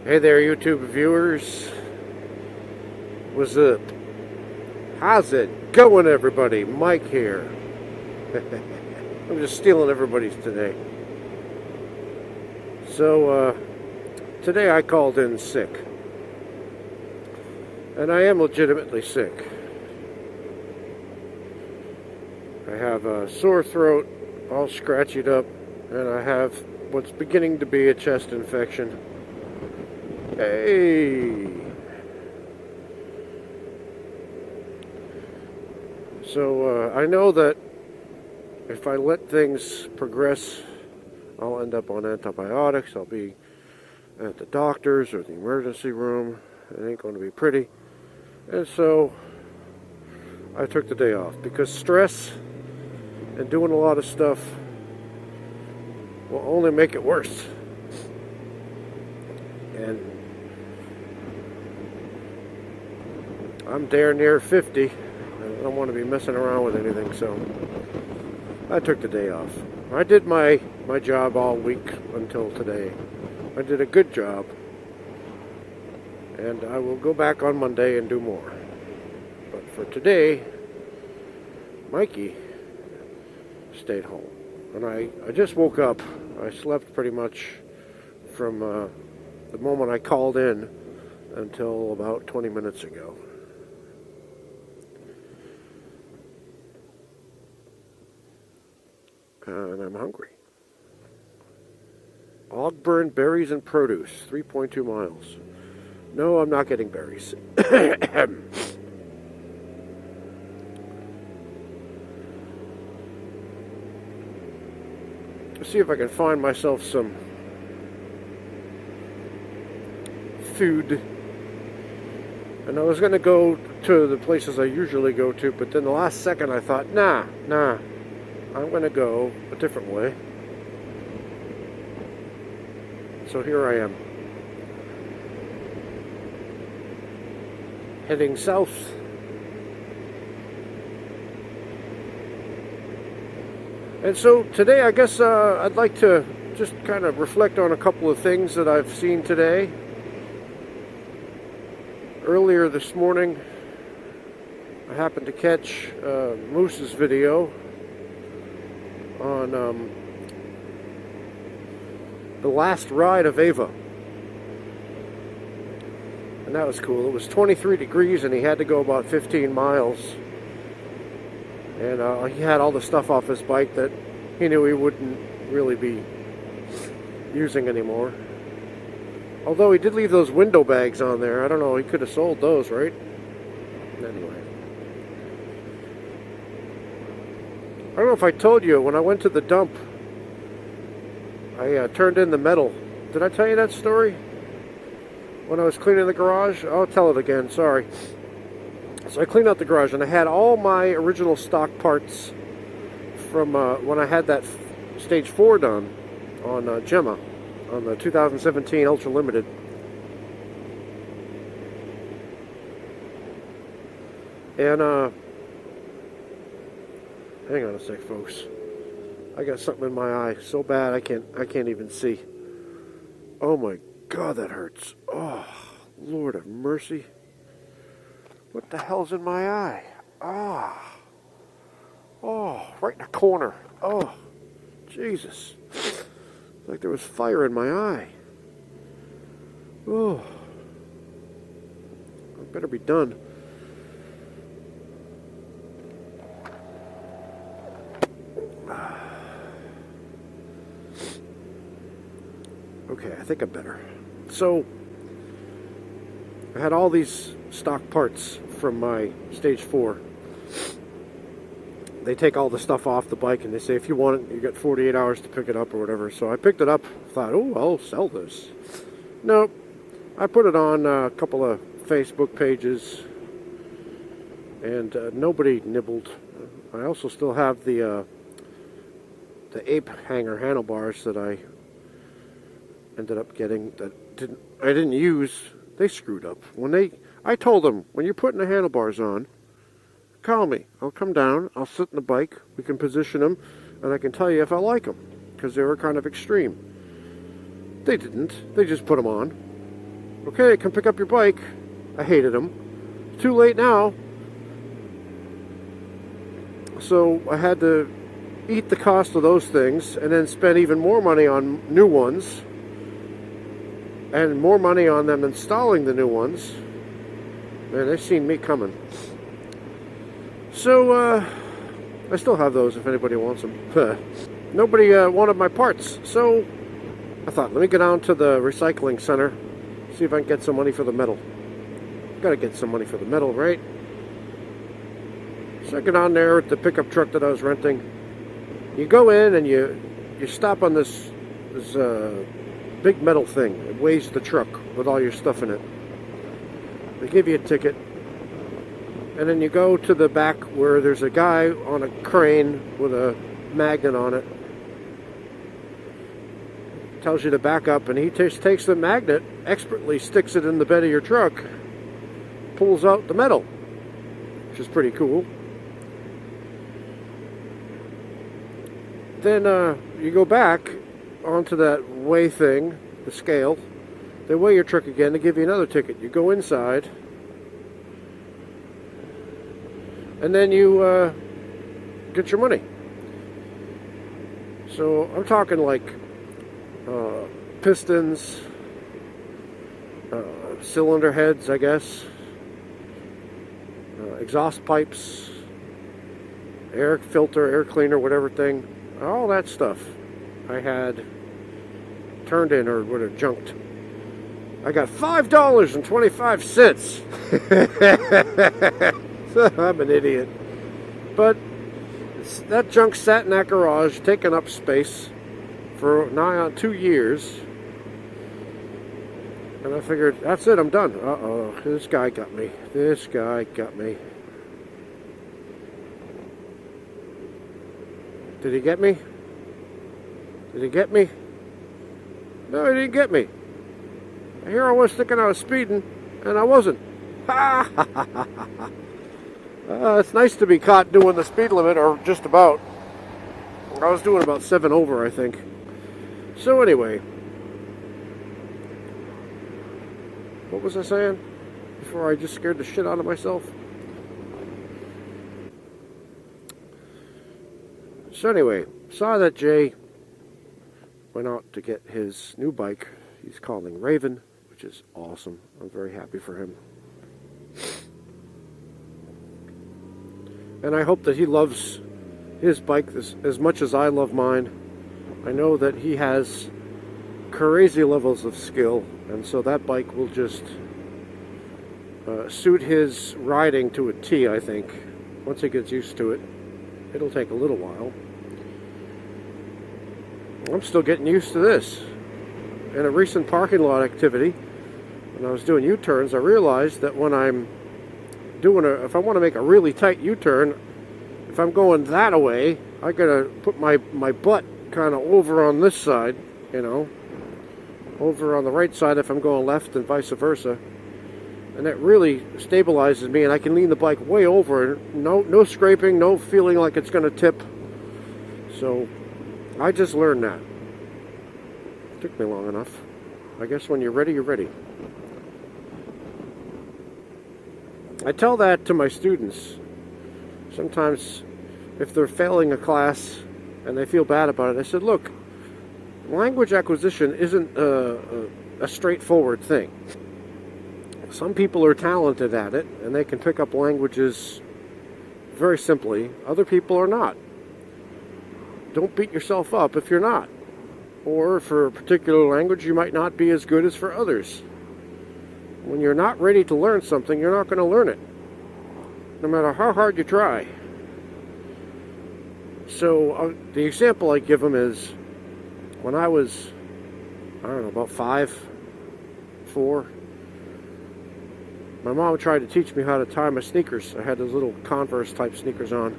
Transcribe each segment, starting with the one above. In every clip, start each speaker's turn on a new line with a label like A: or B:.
A: Hey there, YouTube viewers. What's up? How's it going, everybody? Mike here. I'm just stealing everybody's today. So, today I called in sick. And I am legitimately sick. I have a sore throat, all scratched up, and I have what's beginning to be a chest infection. Hey! So, I know that if I let things progress, I'll end up on antibiotics. I'll be at the doctor's or the emergency room. It ain't going to be pretty. And so, I took the day off because stress and doing a lot of stuff will only make it worse. And I'm darn near 50. I don't want to be messing around with anything, so I took the day off. I did my job all week until today. I did a good job. And I will go back on Monday and do more. But for today, Mikey stayed home. And I just woke up. I slept pretty much from the moment I called in until about 20 minutes ago. And I'm hungry. Ogburn berries and produce, 3.2 miles. No, I'm not getting berries. Let's see if I can find myself some food. And I was going to go to the places I usually go to, but then the last second I thought, nah, I'm going to go a different way. So here I am. Heading south. And so today I guess I'd like to just kind of reflect on a couple of things that I've seen today. Earlier this morning I happened to catch Moose's video on the last ride of Ava. And that was cool. It was 23 degrees and he had to go about 15 miles. And he had all the stuff off his bike that he knew he wouldn't really be using anymore. Although he did leave those window bags on there. I don't know, he could have sold those, right? Anyway. I don't know if I told you, when I went to the dump, I turned in the metal. Did I tell you that story? When I was cleaning the garage? I'll tell it again, sorry. So I cleaned out the garage and I had all my original stock parts from when I had that stage 4 done on Gemma, on the 2017 Ultra Limited. And hang on a sec, folks. I got something in my eye so bad I can't even see. Oh my God, that hurts. Oh, Lord of mercy. What the hell's in my eye? Ah. Oh, right in the corner. Oh, Jesus. It's like there was fire in my eye. Oh. I better be done. Okay, I think I'm better. So, I had all these stock parts from my stage 4. They take all the stuff off the bike and they say if you want it, you got 48 hours to pick it up or whatever. So I picked it up, thought, oh, I'll sell this. Nope. I put it on a couple of Facebook pages and nobody nibbled. I also still have the ape hanger handlebars that I ended up getting that I didn't use. They screwed up. I told them, when you're putting the handlebars on, call me. I'll come down, I'll sit in the bike, we can position them, and I can tell you if I like them, because they were kind of extreme. They didn't. They just put them on. Okay, come pick up your bike. I hated them. Too late now. So I had to eat the cost of those things and then spend even more money on new ones and more money on them installing the new ones. Man, they've seen me coming. So I still have those if anybody wants them. Nobody wanted my parts, so I thought, let me go down to the recycling center, see if I can get some money for the metal. Gotta get some money for the metal, right? So I go down there with the pickup truck that I was renting. You go in and you stop on this big metal thing. It weighs the truck with all your stuff in it. They give you a ticket. And then you go to the back where there's a guy on a crane with a magnet on it. Tells you to back up, and he just takes the magnet, expertly sticks it in the bed of your truck, pulls out the metal, which is pretty cool. Then you go back onto that weigh thing, the scale. They weigh your truck again, they give you another ticket. You go inside, and then you get your money. So I'm talking like pistons, cylinder heads, I guess, exhaust pipes, air filter, air cleaner, whatever thing, all that stuff I had turned in or would have junked. I got $5.25. I'm an idiot. But that junk sat in that garage, taking up space for nigh on 2 years. And I figured, that's it, I'm done. Uh-oh, this guy got me. This guy got me. Did he get me? Did he get me? No, he didn't get me. Here I was thinking I was speeding, and I wasn't. Ha ha ha ha ha. It's nice to be caught doing the speed limit, or just about. I was doing about 7 over, I think. So anyway, what was I saying before I just scared the shit out of myself? So anyway, saw that Jay went out to get his new bike. He's calling Raven, which is awesome. I'm very happy for him. And I hope that he loves his bike as much as I love mine. I know that he has crazy levels of skill, and so that bike will just suit his riding to a T, I think. Once he gets used to it. It'll take a little while. I'm still getting used to this. In a recent parking lot activity, when I was doing U-turns, I realized that when I'm doing if I want to make a really tight U-turn, if I'm going that way, I gotta put my butt kind of over on this side, you know, over on the right side if I'm going left and vice versa. And that really stabilizes me, and I can lean the bike way over. No scraping, no feeling like it's going to tip. So I just learned that. It took me long enough. I guess when you're ready, you're ready. I tell that to my students. Sometimes if they're failing a class and they feel bad about it, I said, look, language acquisition isn't a straightforward thing. Some people are talented at it, and they can pick up languages very simply. Other people are not. Don't beat yourself up if you're not. Or for a particular language, you might not be as good as for others. When you're not ready to learn something, you're not going to learn it, no matter how hard you try. So the example I give them is when I was, I don't know, about 4, my mom tried to teach me how to tie my sneakers. I had those little Converse type sneakers on.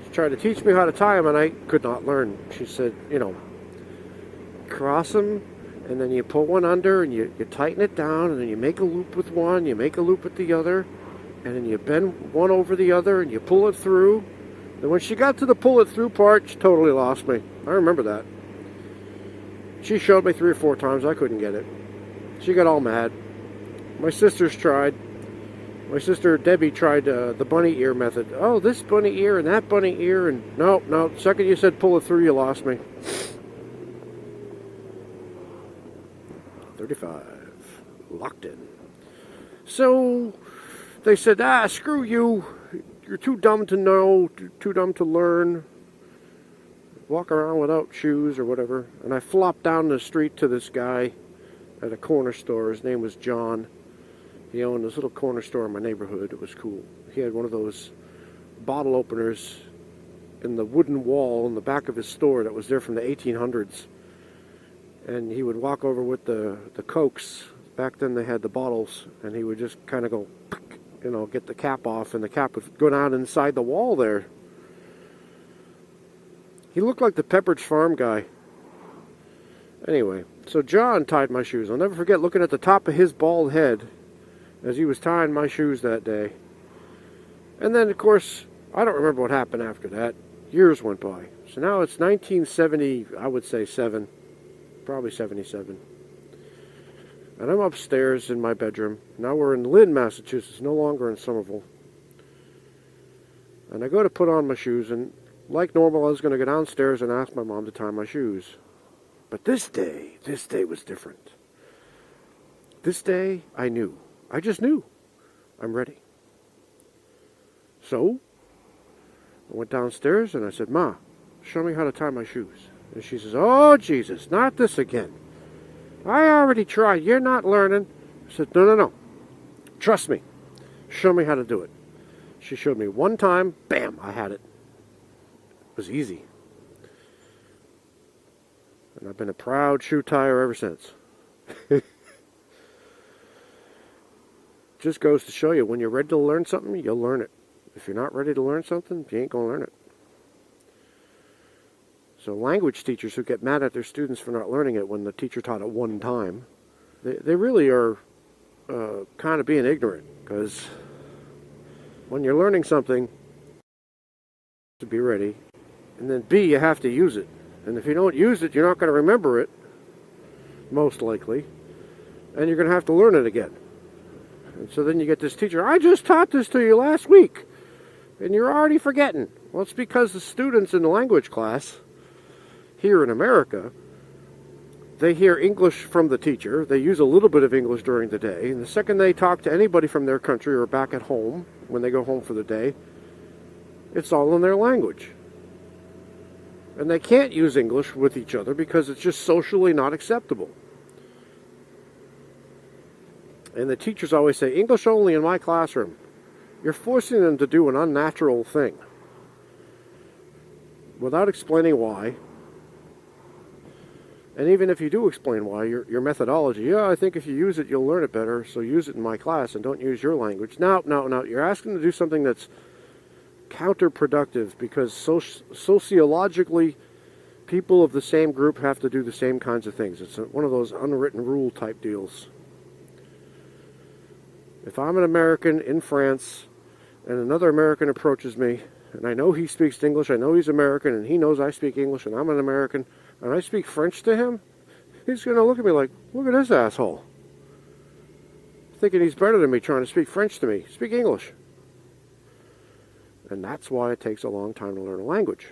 A: She tried to teach me how to tie them, and I could not learn. She said, you know, cross them, and then you pull one under, and you tighten it down, and then you make a loop with one, you make a loop with the other, and then you bend one over the other, and you pull it through. And when she got to the pull it through part, she totally lost me. I remember that. She showed me 3 or 4 times. I couldn't get it. She got all mad. My sisters tried. My sister Debbie tried the bunny ear method. Oh, this bunny ear and that bunny ear, and no, no. Second you said pull it through, you lost me. 35. Locked in. So they said, screw you. You're too dumb to know, too dumb to learn. Walk around without shoes or whatever. And I flopped down the street to this guy at a corner store. His name was John. He owned this little corner store in my neighborhood. It was cool. He had one of those bottle openers in the wooden wall in the back of his store that was there from the 1800s. And he would walk over with the Cokes. Back then they had the bottles, and he would just kind of go, you know, get the cap off, and the cap would go down inside the wall there. He looked like the Pepperidge Farm guy. Anyway, so John tied my shoes. I'll never forget looking at the top of his bald head as he was tying my shoes that day. And then, of course, I don't remember what happened after that. Years went by. So now it's 1970, I would say 7. Probably 77. And I'm upstairs in my bedroom. Now we're in Lynn, Massachusetts, no longer in Somerville. And I go to put on my shoes, and like normal, I was going to go downstairs and ask my mom to tie my shoes. But this day was different. This day, I knew. I just knew. I'm ready. So, I went downstairs and I said, Ma, show me how to tie my shoes. And she says, oh, Jesus, not this again. I already tried. You're not learning. I said, no, no, no. Trust me. Show me how to do it. She showed me one time. Bam, I had it. It was easy. And I've been a proud shoe tyer ever since. Just goes to show you, when you're ready to learn something, you'll learn it. If you're not ready to learn something, you ain't going to learn it. So language teachers who get mad at their students for not learning it when the teacher taught it one time, they really are kind of being ignorant, because when you're learning something, to be ready, and then B, you have to use it. And if you don't use it, you're not going to remember it, most likely, and you're going to have to learn it again. And so then you get this teacher, I just taught this to you last week, and you're already forgetting. Well, it's because the students in the language class here in America, they hear English from the teacher. They use a little bit of English during the day. And the second they talk to anybody from their country or back at home, when they go home for the day, it's all in their language. And they can't use English with each other because it's just socially not acceptable. And the teachers always say, English only in my classroom. You're forcing them to do an unnatural thing without explaining why. And even if you do explain why, your methodology, I think if you use it, you'll learn it better, so use it in my class and don't use your language. No, you're asking them to do something that's counterproductive, because sociologically, people of the same group have to do the same kinds of things. It's one of those unwritten rule type deals. If I'm an American in France and another American approaches me, and I know he speaks English, I know he's American, and he knows I speak English, and I'm an American, and I speak French to him, he's going to look at me like, look at this asshole. Thinking he's better than me, trying to speak French to me. Speak English. And that's why it takes a long time to learn a language.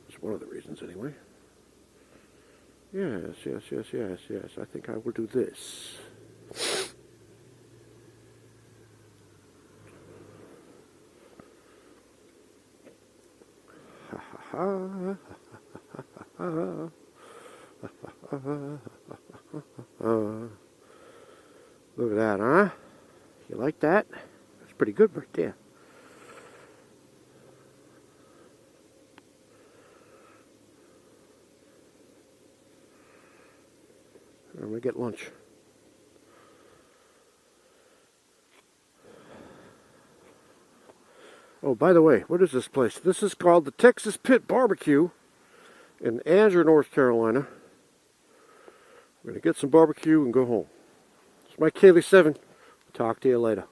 A: That's one of the reasons, anyway. Yes. I think I will do this. Look at that, huh? You like that? That's pretty good right there. I'm gonna get lunch. Oh, by the way, what is this place? This is called the Texas Pit Barbecue in Andrew, North Carolina. We're going to get some barbecue and go home. It's my Kaylee 7. Talk to you later.